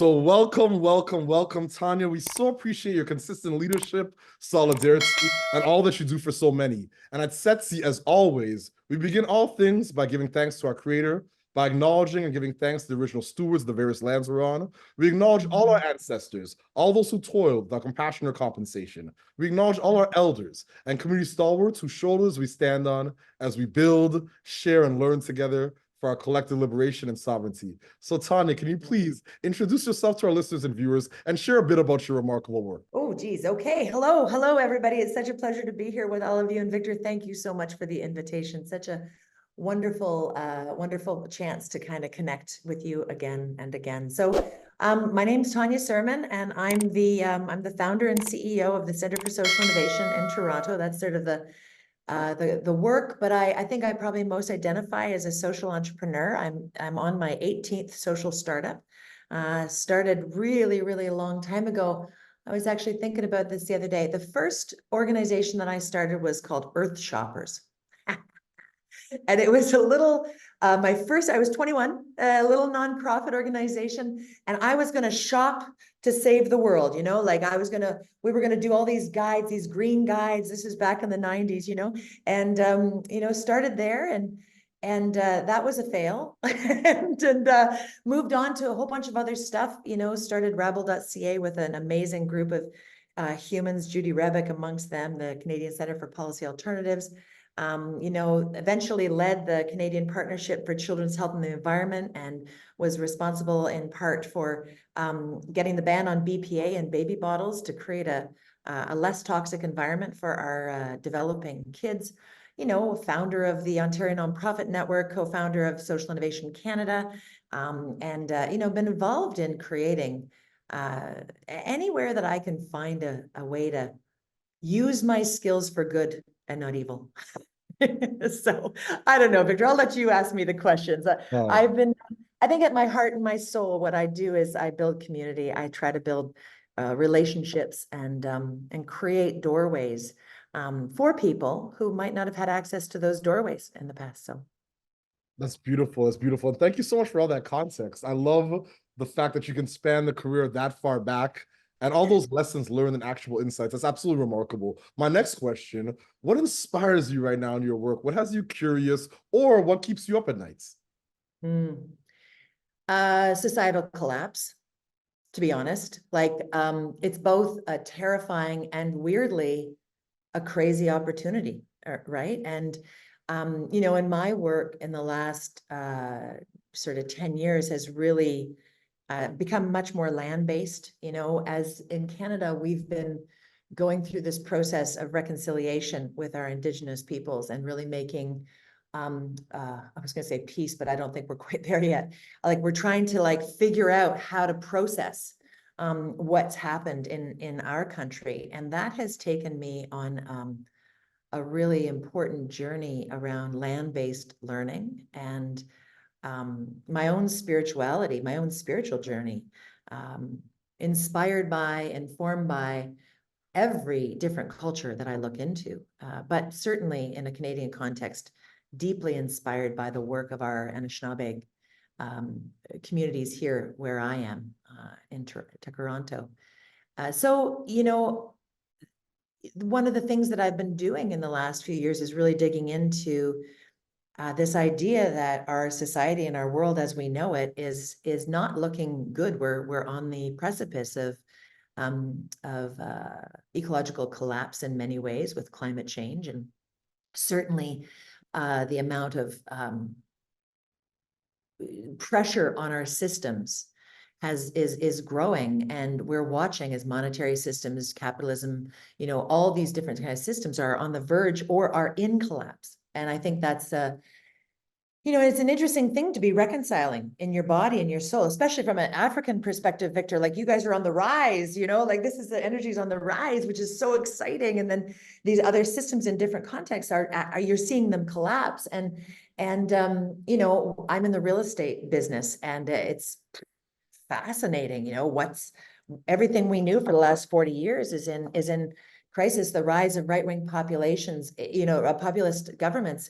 So welcome, welcome, welcome, Tonya. We so appreciate your consistent leadership, solidarity, and all that you do for so many. And at Setsi, as always, we begin all things by giving thanks to our creator, by acknowledging and giving thanks to the original stewards of the various lands we're on. We acknowledge all our ancestors, all those who toiled without compassion or compensation. We acknowledge all our elders and community stalwarts whose shoulders we stand on as we build, share, and learn together for our collective liberation and sovereignty. So Tonya, can you please introduce yourself to our listeners and viewers and share a bit about your remarkable work? Oh, geez. Okay. Hello, everybody. It's such a pleasure to be here with all of you. And Victor, thank you so much for the invitation. Such a wonderful, wonderful chance to kind of connect with you again and again. So my name's Tonya Surman, and I'm the founder and CEO of the Center for Social Innovation in Toronto. That's sort of the work, but I think I probably most identify as a social entrepreneur. I'm on my 18th social startup. Started really a long time ago. I was actually thinking about this the other day. The first organization that I started was called Earth Shoppers. And it was a little, I was 21, a little nonprofit organization, and I was going to shop to save the world, like we were going to do all these guides, these green guides. This is back in the 90s, and, started there and that was a fail and moved on to a whole bunch of other stuff, started Rabble.ca with an amazing group of humans, Judy Rebick amongst them, the Canadian Centre for Policy Alternatives. Eventually led the Canadian Partnership for Children's Health and the Environment and was responsible in part for getting the ban on BPA in baby bottles to create a less toxic environment for our developing kids. Founder of the Ontario Nonprofit Network, co-founder of Social Innovation Canada, and been involved in creating anywhere that I can find a way to use my skills for good and not evil. So I don't know, Victor, I'll let you ask me the questions. I think at my heart and my soul, what I do is I build community. I try to build relationships and create doorways for people who might not have had access to those doorways in the past. So that's beautiful. That's beautiful. And thank you so much for all that context. I love the fact that you can span the career that far back and all those lessons learned and actual insights. That's absolutely remarkable. My next question, what inspires you right now in your work? What has you curious, or what keeps you up at nights? Societal collapse, to be honest. It's both a terrifying and weirdly a crazy opportunity, right? And in my work in the last sort of 10 years has really become much more land-based. As in Canada, we've been going through this process of reconciliation with our Indigenous peoples and really making, I was going to say peace, but I don't think we're quite there yet. We're trying to figure out how to process what's happened in our country. And that has taken me on a really important journey around land-based learning and my own spirituality, my own spiritual journey, inspired by, informed by every different culture that I look into, but certainly in a Canadian context, deeply inspired by the work of our Anishinaabe communities here where I am in Toronto. So, one of the things that I've been doing in the last few years is really digging into this idea that our society and our world as we know it is not looking good. We're on the precipice of ecological collapse in many ways with climate change, and certainly the amount of pressure on our systems is growing, and we're watching as monetary systems, capitalism, all these different kind of systems are on the verge or are in collapse. And I think that's it's an interesting thing to be reconciling in your body and your soul, especially from an African perspective, Victor. You guys are on the rise, this is the energy's on the rise, which is so exciting. And then these other systems in different contexts are you're seeing them collapse. And I'm in the real estate business, and it's fascinating. What's everything we knew for the last 40 years is in crisis, the rise of right-wing populations, populist governments,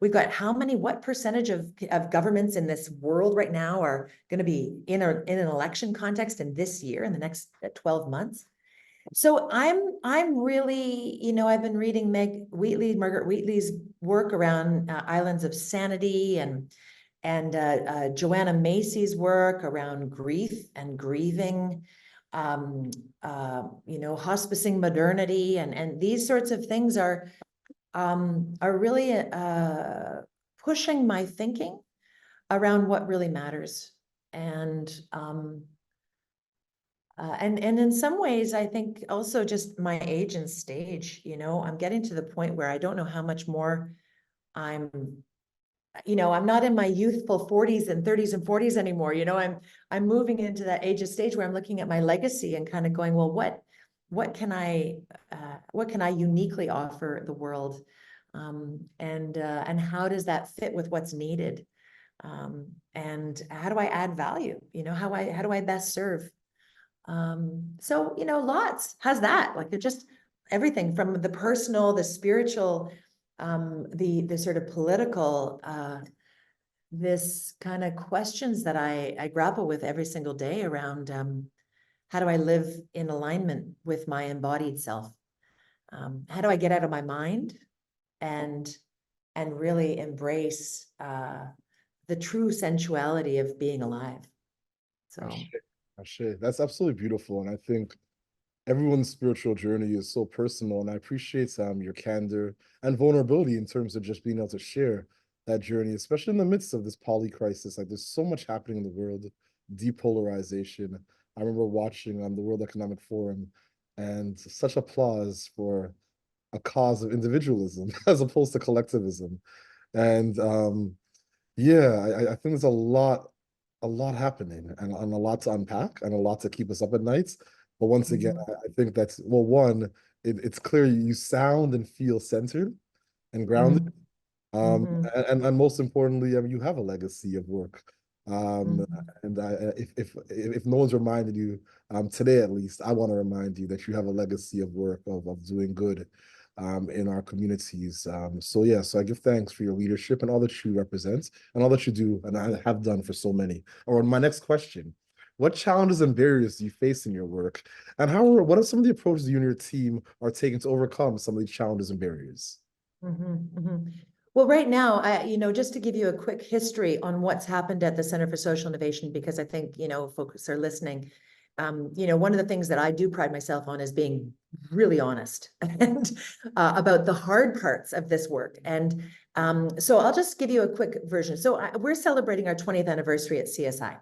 we've got what percentage of governments in this world right now are going to be in an election context in this year, in the next 12 months? So I'm really, I've been reading Margaret Wheatley's work around islands of sanity, and Joanna Macy's work around grief and grieving, hospicing modernity, and these sorts of things are really pushing my thinking around what really matters. And in some ways, I think also just my age and stage, I'm getting to the point where I don't know how much more I'm not in my youthful 40s and 30s and 40s anymore. I'm moving into that age of stage where I'm looking at my legacy and kind of going, well, what can I uniquely offer the world? And how does that fit with what's needed? And how do I add value? How do I best serve? So, lots has that, like, it just everything from the personal, the spiritual, the sort of political, this kind of questions that I grapple with every single day around, how do I live in alignment with my embodied self? How do I get out of my mind and really embrace, the true sensuality of being alive? So. Ashe. That's absolutely beautiful. And I think everyone's spiritual journey is so personal. And I appreciate your candor and vulnerability in terms of just being able to share that journey, especially in the midst of this poly crisis. Like, there's so much happening in the world, depolarization. I remember watching the World Economic Forum, and such applause for a cause of individualism as opposed to collectivism. And yeah, I think there's a lot happening, and a lot to unpack, and a lot to keep us up at nights. But once again, I think that's, well, one, it's clear you sound and feel centered and grounded. And most importantly, you have a legacy of work. And if no one's reminded you, today at least, I want to remind you that you have a legacy of work, of doing good in our communities. So I give thanks for your leadership and all that you represent and all that you do and I have done for so many. Or my next question, what challenges and barriers do you face in your work? And what are some of the approaches you and your team are taking to overcome some of these challenges and barriers? Well, right now, just to give you a quick history on what's happened at the Center for Social Innovation, because I think, folks are listening. One of the things that I do pride myself on is being really honest and about the hard parts of this work. And so I'll just give you a quick version. So we're celebrating our 20th anniversary at CSI.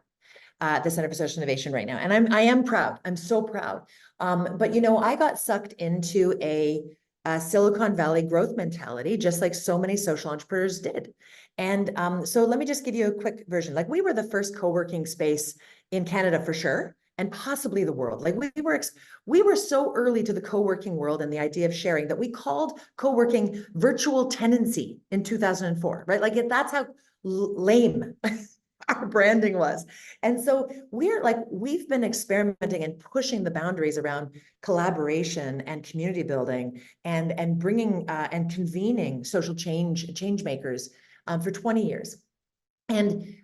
The Center for Social Innovation right now. And I am proud. I'm so proud. But I got sucked into a Silicon Valley growth mentality, just like so many social entrepreneurs did. And so let me just give you a quick version. Like, we were the first co-working space in Canada for sure, and possibly the world. Like, we were so early to the co-working world and the idea of sharing that we called co-working virtual tenancy in 2004, right? Like, that's how lame our branding was. And so we've been experimenting and pushing the boundaries around collaboration and community building and bringing and convening social change makers for 20 years. And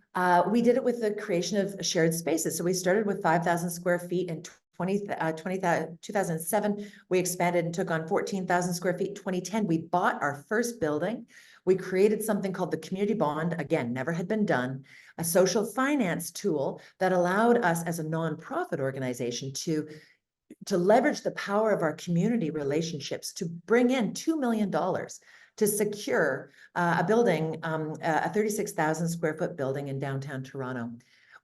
we did it with the creation of shared spaces. So we started with 5,000 square feet in 2007. We expanded and took on 14,000 square feet. 2010, we bought our first building. We created something called the Community Bond. Again, never had been done. A social finance tool that allowed us as a nonprofit organization to leverage the power of our community relationships to bring in $2 million to secure a building, a 36,000 square foot building in downtown Toronto.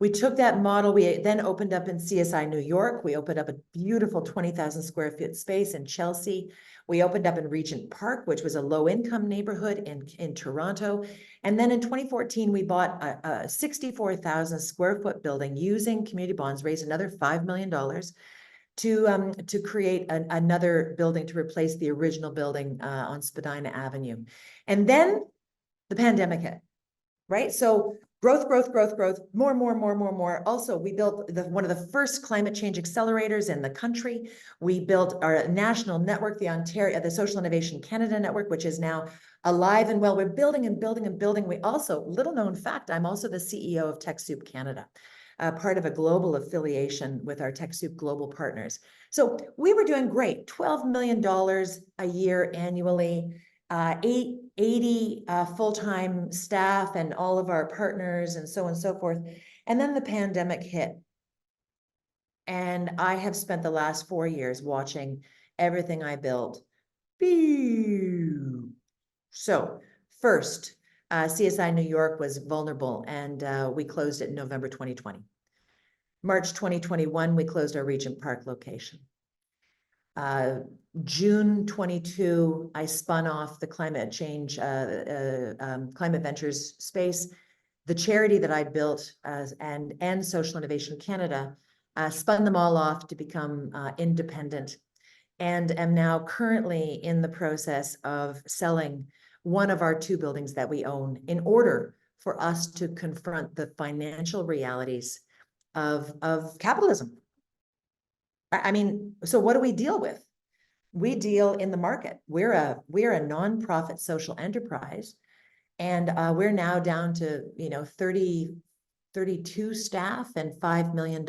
We took that model. We then opened up in CSI New York. We opened up a beautiful 20,000 square foot space in Chelsea. We opened up in Regent Park, which was a low-income neighborhood in Toronto. And then in 2014, we bought a 64,000 square foot building using community bonds, raised another $5 million to create another building to replace the original building on Spadina Avenue. And then the pandemic hit, right? So growth, growth, growth, growth, more. Also, we built one of the first climate change accelerators in the country. We built our national network, the Social Innovation Canada Network, which is now alive and well. We're building and building and building. We also, little known fact, I'm also the CEO of TechSoup Canada, part of a global affiliation with our TechSoup global partners. So we were doing great, $12 million a year annually, 80 full-time staff and all of our partners and so on and so forth. And then the pandemic hit. And I have spent the last 4 years watching everything I built. So first, CSI New York was vulnerable, and we closed it in November 2020. March 2021, we closed our Regent Park location. June 22, I spun off the climate change, climate ventures space. The charity that I built and Social Innovation Canada spun them all off to become independent, and am now currently in the process of selling one of our 2 buildings that we own in order for us to confront the financial realities of capitalism. I mean, so what do we deal with? We deal in the market. We're a nonprofit social enterprise, and we're now down to 32 staff and $5 million,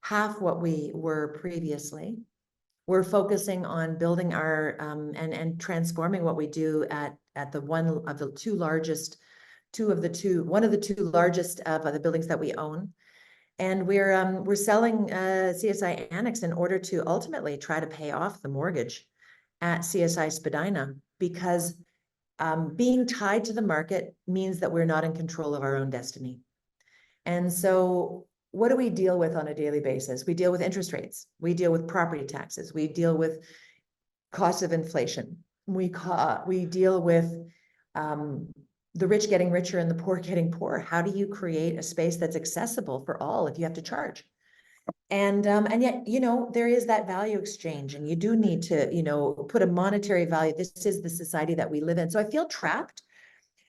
half what we were previously. We're focusing on building our and transforming what we do at one of the 2 largest of the buildings that we own. And we're selling CSI Annex in order to ultimately try to pay off the mortgage at CSI Spadina, because being tied to the market means that we're not in control of our own destiny. And so what do we deal with on a daily basis? We deal with interest rates. We deal with property taxes. We deal with cost of inflation. We deal with the rich getting richer and the poor getting poorer. How do you create a space that's accessible for all if you have to charge? And yet, there is that value exchange, and you do need to, put a monetary value. This is the society that we live in. So I feel trapped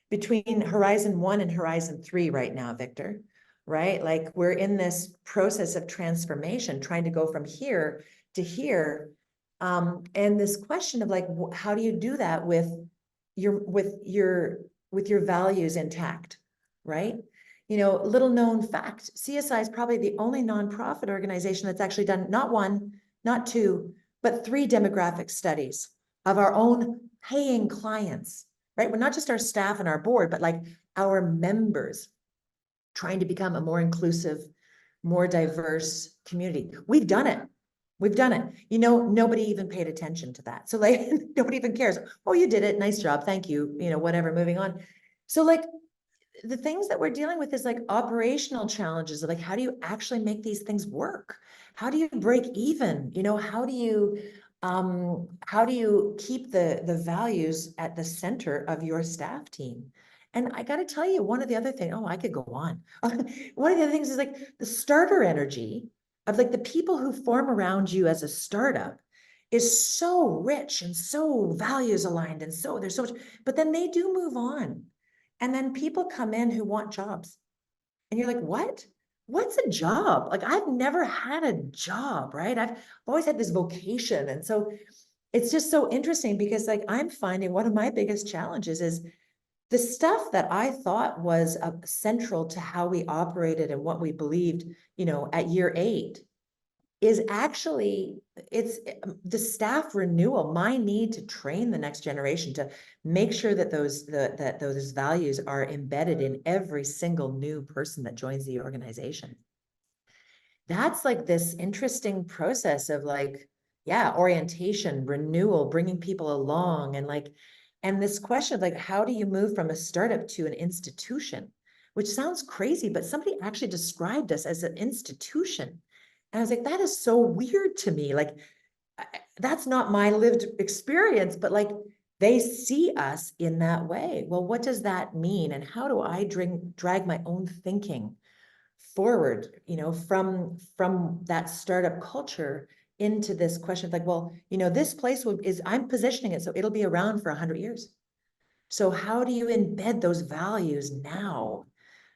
between Horizon 1 and Horizon 3 right now, Victor, right? Like, we're in this process of transformation, trying to go from here to here. And this question of like, how do you do that with your values intact, right? Little known fact, CSI is probably the only nonprofit organization that's actually done not 1, not 2, but 3 demographic studies of our own paying clients, right? We're not just our staff and our board, but like our members, trying to become a more inclusive, more diverse community. We've done it. Nobody even paid attention to that. So like, nobody even cares. Oh, you did it. Nice job. Thank you. Whatever, moving on. So like, the things that we're dealing with is like operational challenges of like, how do you actually make these things work? How do you break even? How do you keep the values at the center of your staff team? And I got to tell you, one of the other things, I could go on. One of the other things is like the starter energy of like the people who form around you as a startup is so rich and so values aligned. And so there's so much, but then they do move on. And then people come in who want jobs. And you're like, what? What's a job? Like, I've never had a job, right? I've always had this vocation. And so it's just so interesting because like, I'm finding one of my biggest challenges is the stuff that I thought was central to how we operated and what we believed, at year 8 is actually, it's the staff renewal, my need to train the next generation to make sure that those values are embedded in every single new person that joins the organization. That's like this interesting process of like, orientation, renewal, bringing people along, and this question of like, how do you move from a startup to an institution, which sounds crazy, but somebody actually described us as an institution. And I was like, that is so weird to me. Like, that's not my lived experience, but like, they see us in that way. Well, what does that mean? And how do I drag my own thinking forward, from that startup culture into this question of like, well, this place I'm positioning it so it'll be around for 100 years. So how do you embed those values now?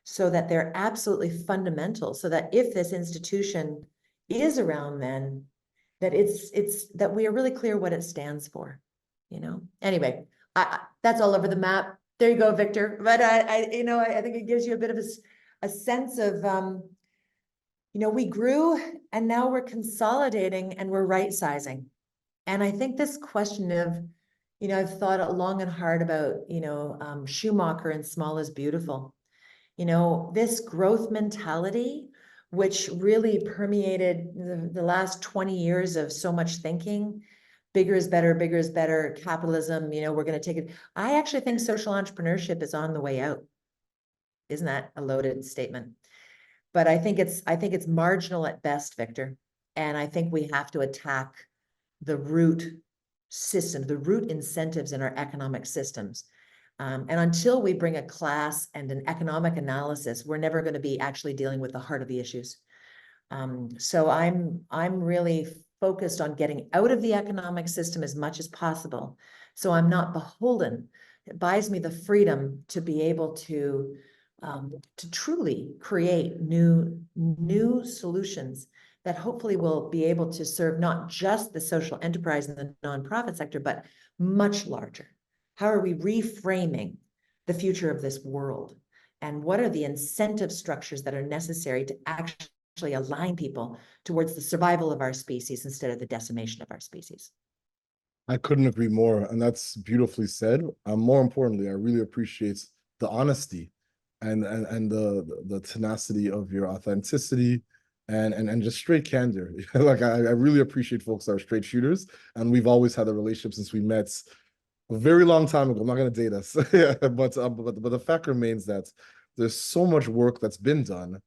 so that they're absolutely fundamental, so that if this institution is around then, that it's that we are really clear what it stands for, you know? Anyway, that's all over the map. There you go, Victor. But I think it gives you a bit of a sense of, we grew and now we're consolidating and we're right sizing. And I think this question of, I've thought long and hard about, Schumacher and small is beautiful. This growth mentality, which really permeated the last 20 years of so much thinking, bigger is better, capitalism, we're going to take it. I actually think social entrepreneurship is on the way out. Isn't that a loaded statement? But I think it's marginal at best, Victor. And I think we have to attack the root system, the root incentives in our economic systems. And until we bring a class and an economic analysis, we're never going to be actually dealing with the heart of the issues. So I'm really focused on getting out of the economic system as much as possible. So I'm not beholden. It buys me the freedom to be able to truly create new solutions that hopefully will be able to serve not just the social enterprise and the nonprofit sector, but much larger. How are we reframing the future of this world? And what are the incentive structures that are necessary to actually align people towards the survival of our species instead of the decimation of our species? I couldn't agree more, and that's beautifully said. More importantly, I really appreciate the honesty and the tenacity of your authenticity and just straight candor. Like I really appreciate folks that are straight shooters, and we've always had a relationship since we met a very long time ago. I'm not going to date us, but the fact remains that there's so much work that's been done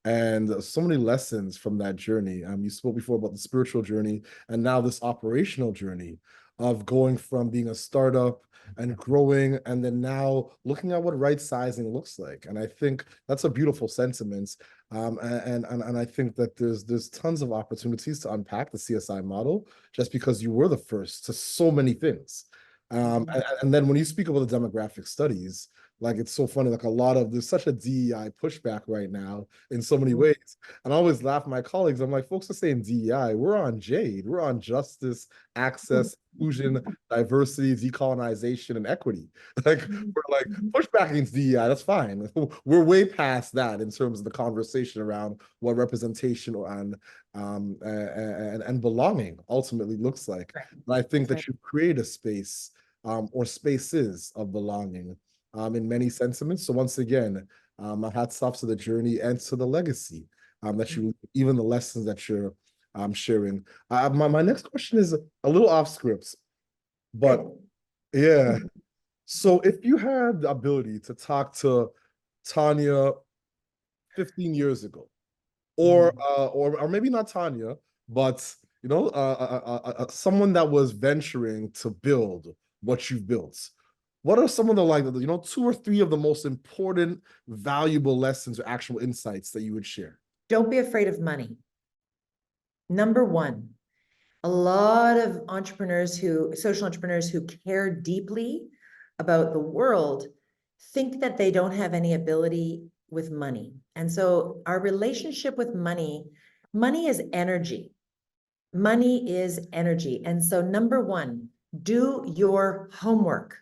and so many lessons from that journey. You spoke before about the spiritual journey and now this operational journey of going from being a startup and growing and then now looking at what right sizing looks like. And I think that's a beautiful sentiment. And I think that there's tons of opportunities to unpack the CSI model just because you were the first to so many things. And then when you speak about the demographic studies, like it's so funny, like there's such a DEI pushback right now in so many ways. And I always laugh at my colleagues. I'm like, folks are saying DEI, we're on JADE, we're on justice, access, inclusion, diversity, decolonization, and equity. Like we're like pushback against DEI, that's fine. We're way past that in terms of the conversation around what representation and belonging ultimately looks like. And I think that you create a space or spaces of belonging in many sentiments. So once again, my hats off to the journey and to the legacy that you, even the lessons that you're sharing. My next question is a little off script, but yeah. So if you had the ability to talk to Tonya 15 years ago, or maybe not Tonya, but someone that was venturing to build what you've built, what are some of the 2 or 3 of the most important, valuable lessons or actual insights that you would share? Don't be afraid of money. Number one, a lot of social entrepreneurs who care deeply about the world think that they don't have any ability with money. And so our relationship with money is energy. Money is energy. And so number one, do your homework.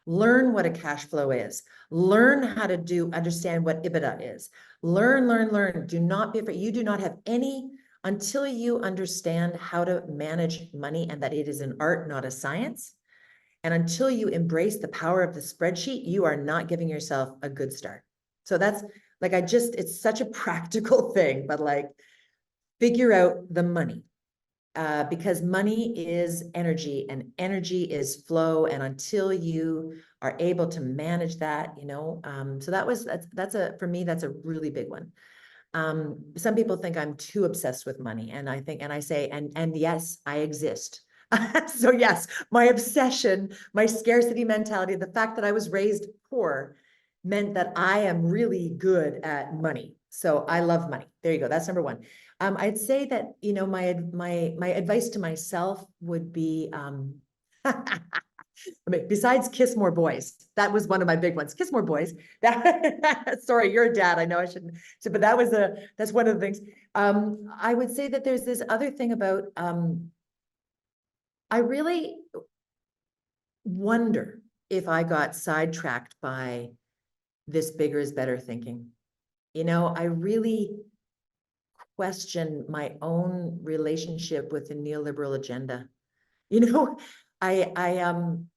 Learn what a cash flow is. Learn how to understand what EBITDA is. Learn. Do not be afraid. You do not have any until you understand how to manage money and that it is an art, not a science. And until you embrace the power of the spreadsheet, you are not giving yourself a good start. So that's like, it's such a practical thing, but like figure out the money. Because money is energy and energy is flow. And until you are able to manage that, so for me, that's a really big one. Some people think I'm too obsessed with money, and I say, and yes, I exist. So yes, my obsession, my scarcity mentality, the fact that I was raised poor meant that I am really good at money. So I love money. There you go. That's number one. I'd say that, my advice to myself would be, I mean, besides kiss more boys, that was one of my big ones. Kiss more boys. That sorry, you're a dad. I know I shouldn't. So, but that's one of the things. I would say that there's this other thing about I really wonder if I got sidetracked by this bigger is better thinking. You know, I really question my own relationship with the neoliberal agenda. You know, I'm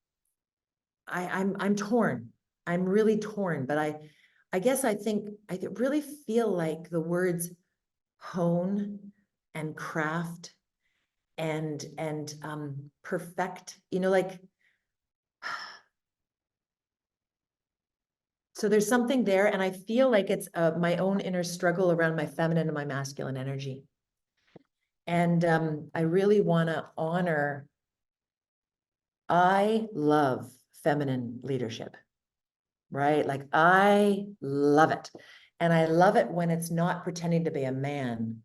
torn. I'm really torn, but I guess I think I really feel like the words hone and craft and perfect, you know, like, so there's something there, and I feel like it's my own inner struggle around my feminine and my masculine energy. And I really want to honor, I love feminine leadership, right? Like I love it. And I love it when it's not pretending to be a man,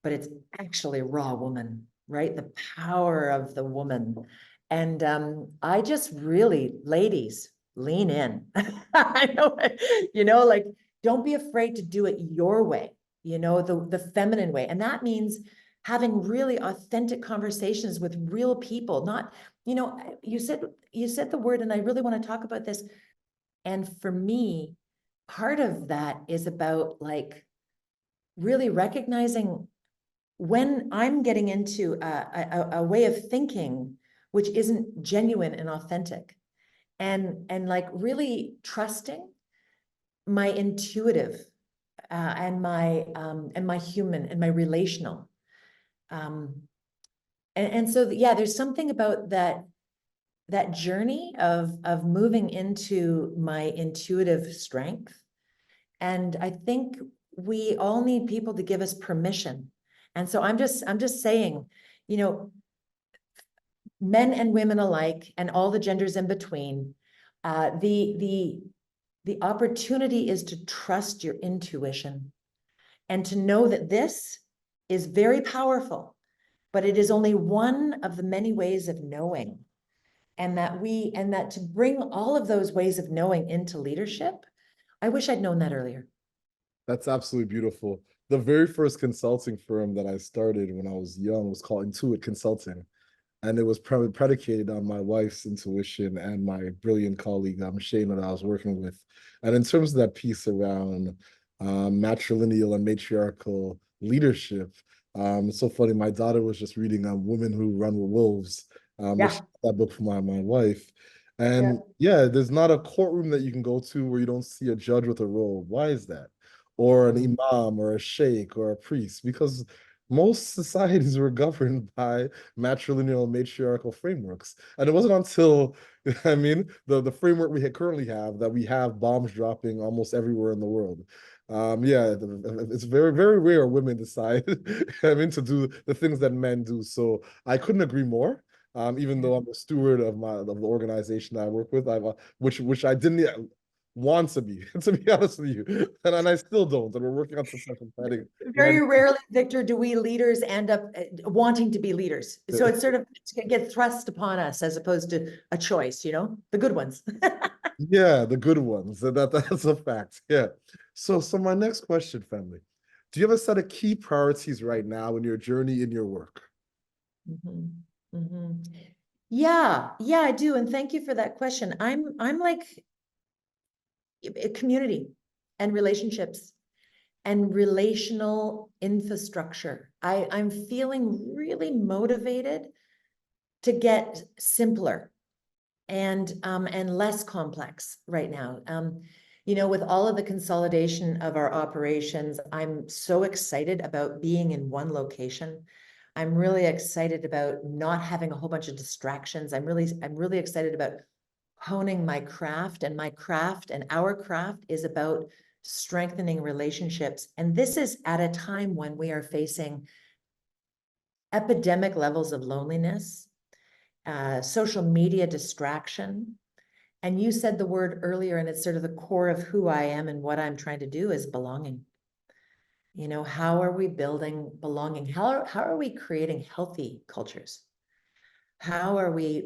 but it's actually a raw woman, right? The power of the woman. And I just really, ladies, lean in. I know, you know, like don't be afraid to do it your way, you know, the feminine way. And that means having really authentic conversations with real people, not, you know, you said the word, and I really want to talk about this. And for me, part of that is about like really recognizing when I'm getting into a way of thinking which isn't genuine and authentic, and like really trusting my intuitive and my human and my relational, and so yeah, there's something about that journey of moving into my intuitive strength. And I think we all need people to give us permission. And so I'm just saying, you know, men and women alike, and all the genders in between, the opportunity is to trust your intuition and to know that this is very powerful, but it is only one of the many ways of knowing. And that to bring all of those ways of knowing into leadership, I wish I'd known that earlier. That's absolutely beautiful. The very first consulting firm that I started when I was young was called Intu Consulting. And it was predicated on my wife's intuition and my brilliant colleague, Shane, that I was working with. And in terms of that piece around matrilineal and matriarchal leadership, it's so funny. My daughter was just reading Women Who Run with Wolves, Yeah. that book for my wife. Yeah. And yeah, there's not a courtroom that you can go to where you don't see a judge with a robe. Why is that? Or an imam or a sheikh or a priest? Because most societies were governed by matrilineal and matriarchal frameworks. And it wasn't until, I mean, the framework we currently have that we have bombs dropping almost everywhere in the world. Yeah, it's very, very rare women decide, I mean, to do the things that men do. So I couldn't agree more. Even though I'm a steward of the organization that I work with, which I didn't want to be, to be honest with you, and I still don't. And we're working on succession planning. Very rarely, Victor, do we leaders end up wanting to be leaders. So it's sort of get thrust upon us as opposed to a choice, you know, the good ones. Yeah, the good ones. That's a fact. Yeah. So my next question, family. Do you have a set of key priorities right now in your journey in your work? Yeah, I do. And thank you for that question. I'm like community and relationships and relational infrastructure. I'm feeling really motivated to get simpler and less complex right now. You know, with all of the consolidation of our operations, I'm so excited about being in one location. I'm really excited about not having a whole bunch of distractions. I'm really excited about honing my craft, and our craft is about strengthening relationships. And this is at a time when we are facing epidemic levels of loneliness, social media distraction. And you said the word earlier, and it's sort of the core of who I am and what I'm trying to do is belonging. You know, how are we building belonging? How are we creating healthy cultures? how are we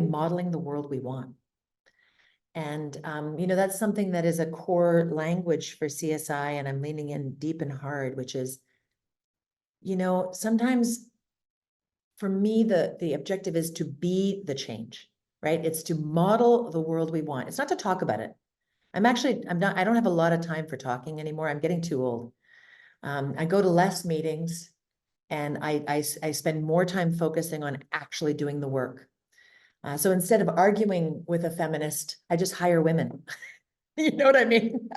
modeling the world we want? And, that's something that is a core language for CSI, and I'm leaning in deep and hard, which is, sometimes for me, the objective is to be the change, right? It's to model the world we want. It's not to talk about it. I don't have a lot of time for talking anymore. I'm getting too old. I go to less meetings, and I spend more time focusing on actually doing the work. So instead of arguing with a feminist, I just hire women. You know what I mean?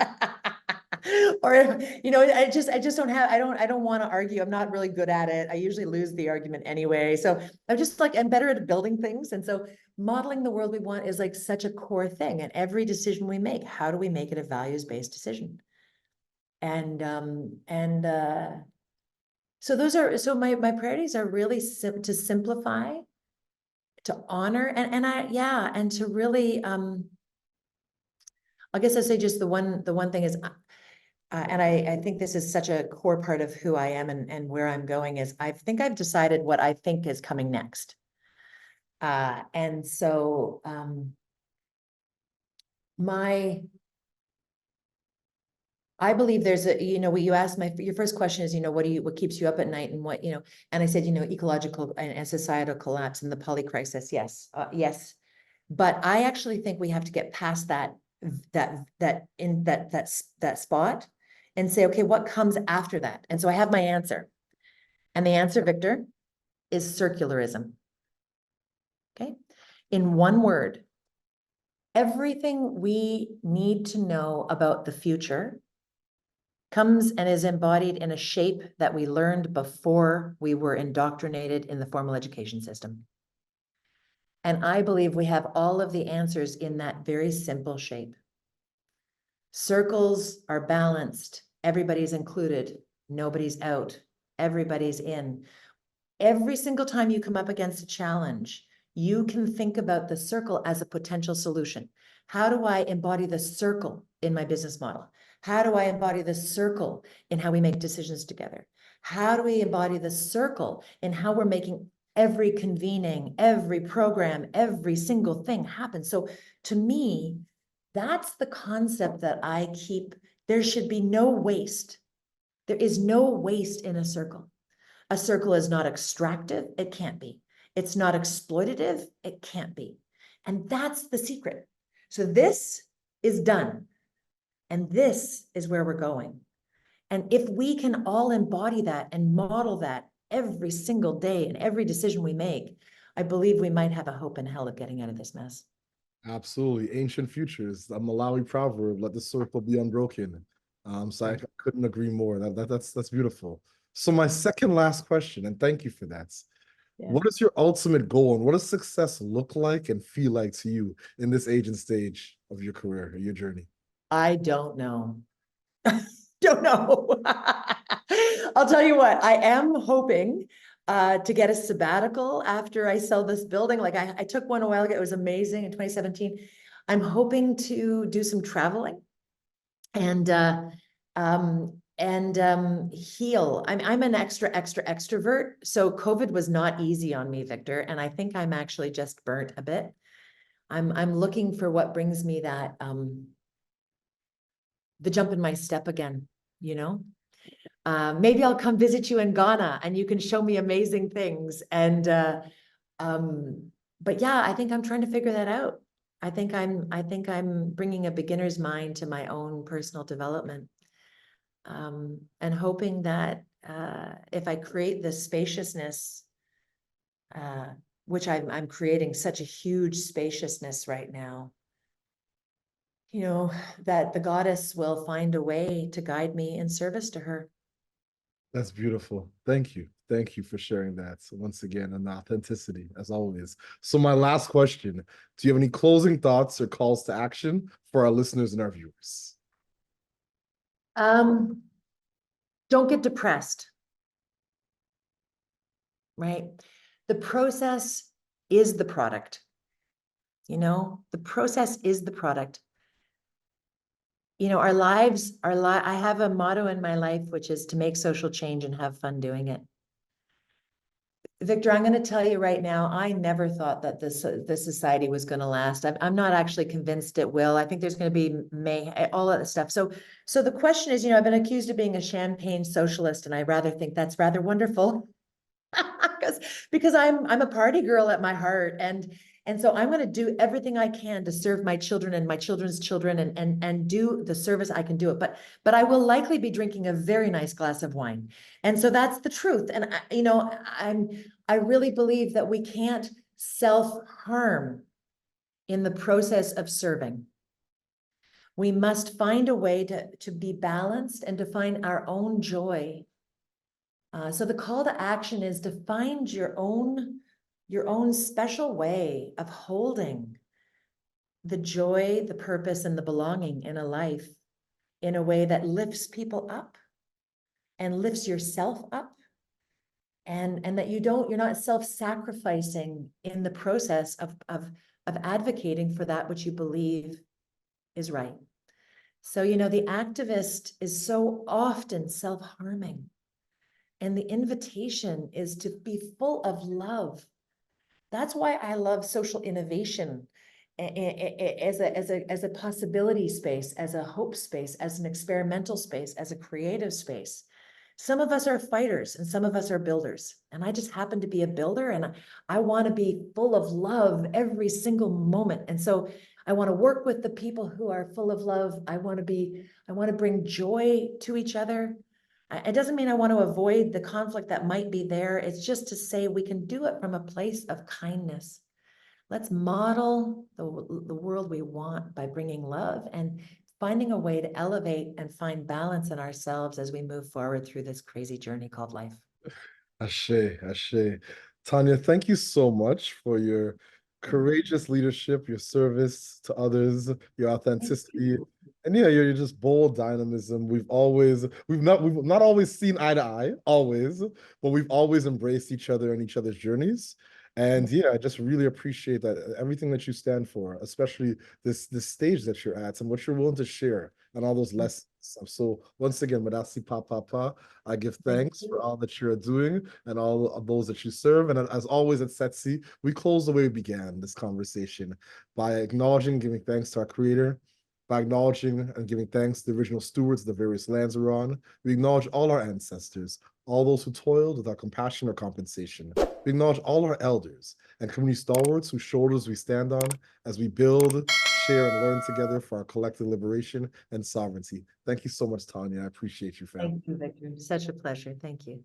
Or, I just don't have, I don't want to argue. I'm not really good at it. I usually lose the argument anyway. So I'm better at building things. And so modeling the world we want is like such a core thing. And every decision we make, how do we make it a values-based decision? And so my priorities are really to simplify, to honor, and to really, I guess I say just the one thing is, and I think this is such a core part of who I am and where I'm going is I think I've decided what I think is coming next. And so I believe there's what you asked your first question is, what keeps you up at night and what, and I said, ecological and societal collapse and the poly crisis. Yes. Yes. But I actually think we have to get past that spot and say, okay, what comes after that? And so I have my answer. And the answer, Victor, is circularism. Okay. In one word, everything we need to know about the future comes and is embodied in a shape that we learned before we were indoctrinated in the formal education system. And I believe we have all of the answers in that very simple shape. Circles are balanced. Everybody's included. Nobody's out. Everybody's in. Every single time you come up against a challenge, you can think about the circle as a potential solution. How do I embody the circle in my business model? How do I embody the circle in how we make decisions together? How do we embody the circle in how we're making every convening, every program, every single thing happen? So to me, that's the concept that I keep. There should be no waste. There is no waste in a circle. A circle is not extractive. It can't be. It's not exploitative. It can't be. And that's the secret. So this is done. And this is where we're going. And if we can all embody that and model that every single day and every decision we make, I believe we might have a hope in hell of getting out of this mess. Absolutely. Ancient futures. A Malawi proverb, let the circle be unbroken. So I couldn't agree more. That's beautiful. So my second last question, and thank you for that. Yeah. What is your ultimate goal and what does success look like and feel like to you in this age and stage of your career or your journey? I don't know. Don't know. I'll tell you what, I am hoping to get a sabbatical after I sell this building. Like I took one a while ago. It was amazing in 2017. I'm hoping to do some traveling and heal. I'm an extrovert. So COVID was not easy on me, Victor. And I think I'm actually just burnt a bit. I'm looking for what brings me that the jump in my step again, maybe I'll come visit you in Ghana and you can show me amazing things. And, but yeah, I think I'm trying to figure that out. I think I'm bringing a beginner's mind to my own personal development. And hoping that, if I create this spaciousness, which I'm creating such a huge spaciousness right now, that the goddess will find a way to guide me in service to her. That's beautiful. Thank you. Thank you for sharing that. So once again, an authenticity as always. So my last question, do you have any closing thoughts or calls to action for our listeners and our viewers? Don't get depressed, right? The process is the product. The process is the product. Our lives, I have a motto in my life, which is to make social change and have fun doing it. Victor, I'm going to tell you right now, I never thought that this society was going to last. I'm not actually convinced it will. I think there's going to be all of that stuff. So the question is, I've been accused of being a champagne socialist, and I rather think that's rather wonderful because I'm a party girl at my heart, and so I'm going to do everything I can to serve my children and my children's children and do the service I can do it. But I will likely be drinking a very nice glass of wine. And so that's the truth. And I really believe that we can't self-harm in the process of serving. We must find a way to be balanced and to find our own joy. So the call to action is to find your own special way of holding the joy, the purpose, and the belonging in a life in a way that lifts people up and lifts yourself up, and that you're not self-sacrificing in the process of advocating for that which you believe is right. So, the activist is so often self-harming, and the invitation is to be full of love. That's why I love social innovation as a possibility space, as a hope space, as an experimental space, as a creative space. Some of us are fighters and some of us are builders. And I just happen to be a builder, and I want to be full of love every single moment. And so I want to work with the people who are full of love. I want to bring joy to each other. It doesn't mean I want to avoid the conflict that might be there. It's just to say we can do it from a place of kindness. Let's model the world we want by bringing love and finding a way to elevate and find balance in ourselves as we move forward through this crazy journey called life. Ashe, ashe. Tonya, thank you so much for your courageous leadership, your service to others, your authenticity, and your just bold dynamism. We've not always seen eye to eye, always, but we've always embraced each other and each other's journeys. And I just really appreciate that everything that you stand for, especially this stage that you're at and what you're willing to share and all those lessons. So once again, Madasi Papa, I give thanks for all that you're doing and all of those that you serve. And as always at Setsi, we close the way we began this conversation by acknowledging, giving thanks to our creator, by acknowledging and giving thanks to the original stewards of the various lands we're on. We acknowledge all our ancestors, all those who toiled without compassion or compensation. We acknowledge all our elders and community stalwarts whose shoulders we stand on as we build, share, and learn together for our collective liberation and sovereignty. Thank you so much, Tonya. I appreciate you, family. Thank you, Victor. Such a pleasure. Thank you.